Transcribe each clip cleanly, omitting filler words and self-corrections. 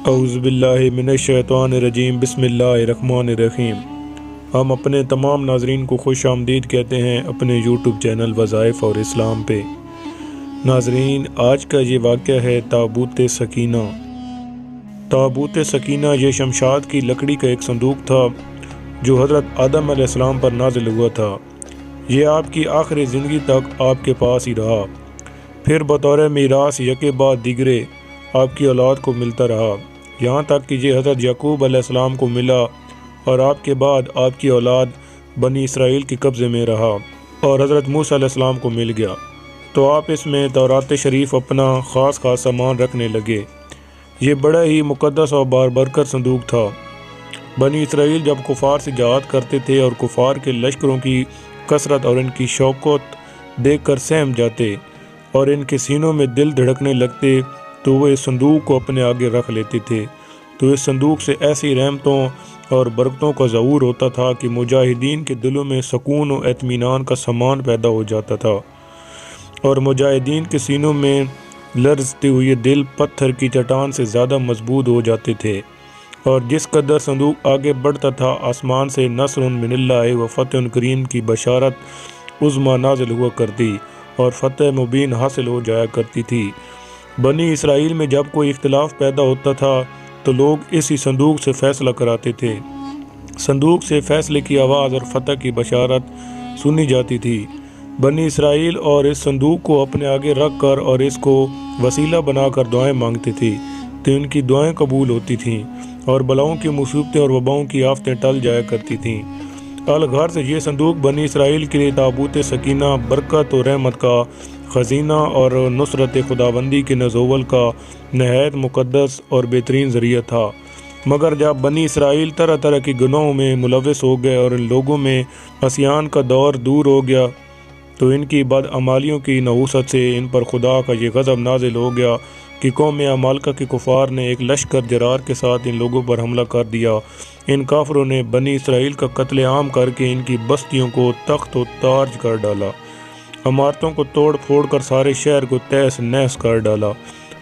اعوذ باللہ من الشیطان الرجیم بسم اللہ الرحمن الرحیم۔ ہم اپنے تمام ناظرین کو خوش آمدید کہتے ہیں اپنے یوٹیوب چینل وظائف اور اسلام پہ۔ ناظرین، آج کا یہ واقعہ ہے تابوت سکینہ۔ تابوت سکینہ یہ شمشاد کی لکڑی کا ایک صندوق تھا جو حضرت آدم علیہ السلام پر نازل ہوا تھا۔ یہ آپ کی آخری زندگی تک آپ کے پاس ہی رہا، پھر بطور میراث یکے بعد دیگرے آپ کی اولاد کو ملتا رہا، یہاں تک کہ یہ حضرت یعقوب علیہ السلام کو ملا اور آپ کے بعد آپ کی اولاد بنی اسرائیل کے قبضے میں رہا اور حضرت موسیٰ علیہ السلام کو مل گیا، تو آپ اس میں تورات شریف اپنا خاص سامان رکھنے لگے۔ یہ بڑا ہی مقدس اور باربرکت صندوق تھا۔ بنی اسرائیل جب کفار سے جہاد کرتے تھے اور کفار کے لشکروں کی کثرت اور ان کی شوکت دیکھ کر سہم جاتے اور ان کے سینوں میں دل دھڑکنے لگتے، تو وہ اس صندوق کو اپنے آگے رکھ لیتے تھے، تو اس صندوق سے ایسی رحمتوں اور برکتوں کا ظہور ہوتا تھا کہ مجاہدین کے دلوں میں سکون و اطمینان کا سامان پیدا ہو جاتا تھا، اور مجاہدین کے سینوں میں لرزتے ہوئے دل پتھر کی چٹان سے زیادہ مضبوط ہو جاتے تھے۔ اور جس قدر صندوق آگے بڑھتا تھا، آسمان سے نصر من اللہ و فتح کریم کی بشارت عظمیٰ نازل ہوا کرتی اور فتح مبین حاصل ہو جایا کرتی تھی۔ بنی اسرائیل میں جب کوئی اختلاف پیدا ہوتا تھا تو لوگ اسی صندوق سے فیصلہ کراتے تھے۔ صندوق سے فیصلے کی آواز اور فتح کی بشارت سنی جاتی تھی۔ بنی اسرائیل اور اس صندوق کو اپنے آگے رکھ کر اور اس کو وسیلہ بنا کر دعائیں مانگتے تھے، تو ان کی دعائیں قبول ہوتی تھیں اور بلاؤں کی مصیبتیں اور وباؤں کی آفتیں ٹل جایا کرتی تھیں۔ الغرض یہ صندوق بنی اسرائیل کے لیے تابوت سکینہ، برکت و رحمت کا خزینہ اور نصرت خداوندی کے نزول کا نہایت مقدس اور بہترین ذریعہ تھا۔ مگر جب بنی اسرائیل طرح طرح کے گناہوں میں ملوث ہو گئے اور ان لوگوں میں عصیان کا دور دور ہو گیا، تو ان کی بدعمالیوں کی نحوست سے ان پر خدا کا یہ غضب نازل ہو گیا کہ قوم عمالقہ کے کفار نے ایک لشکر جرار کے ساتھ ان لوگوں پر حملہ کر دیا۔ ان کافروں نے بنی اسرائیل کا قتل عام کر کے ان کی بستیوں کو تخت و تاج کر ڈالا، عمارتوں کو توڑ پھوڑ کر سارے شہر کو تہس نہس کر ڈالا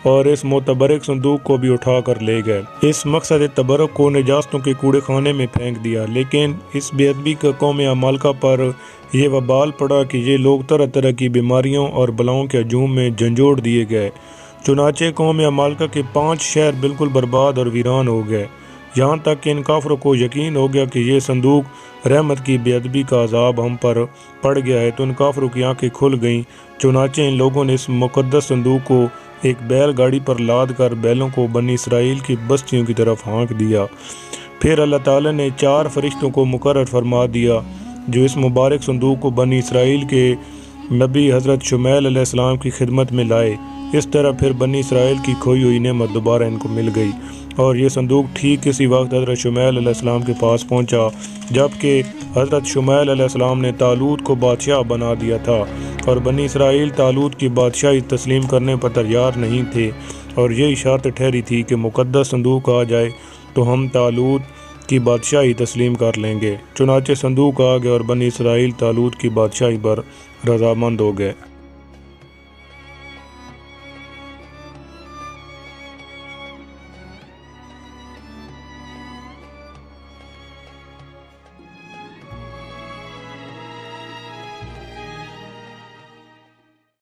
اور اس متبرک صندوق کو بھی اٹھا کر لے گئے۔ اس مقصد تبرک کو نجاستوں کے کوڑے خانے میں پھینک دیا۔ لیکن اس بے ادبی کا قوم عمالقہ پر یہ وبال پڑا کہ یہ لوگ طرح طرح کی بیماریوں اور بلاؤں کے ہجوم میں جھنجھوڑ دیے گئے۔ چنانچہ قوم عمالقہ کے 5 شہر بالکل برباد اور ویران ہو گئے، یہاں تک کہ ان کافروں کو یقین ہو گیا کہ یہ صندوق رحمت کی بے ادبی کا عذاب ہم پر پڑ گیا ہے، تو ان کافروں کی آنکھیں کھل گئیں۔ چنانچہ ان لوگوں نے اس مقدس صندوق کو ایک بیل گاڑی پر لاد کر بیلوں کو بنی اسرائیل کی بستیوں کی طرف ہانک دیا۔ پھر اللہ تعالیٰ نے 4 فرشتوں کو مقرر فرما دیا جو اس مبارک صندوق کو بنی اسرائیل کے نبی حضرت شمیل علیہ السلام کی خدمت میں لائے۔ اس طرح پھر بنی اسرائیل کی کھوئی ہوئی نعمت دوبارہ ان کو مل گئی، اور یہ صندوق ٹھیک اسی وقت حضرت شمیل علیہ السلام کے پاس پہنچا جبکہ حضرت شمیل علیہ السلام نے طالوت کو بادشاہ بنا دیا تھا، اور بنی اسرائیل طالوت کی بادشاہی تسلیم کرنے پر تیار نہیں تھے، اور یہی شرط ٹھہری تھی کہ مقدس صندوق آ جائے تو ہم طالوت کی بادشاہی تسلیم کر لیں گے۔ چنانچہ صندوق آ گیا اور بنی اسرائیل طالوت کی بادشاہی پر رضامند ہو گئے۔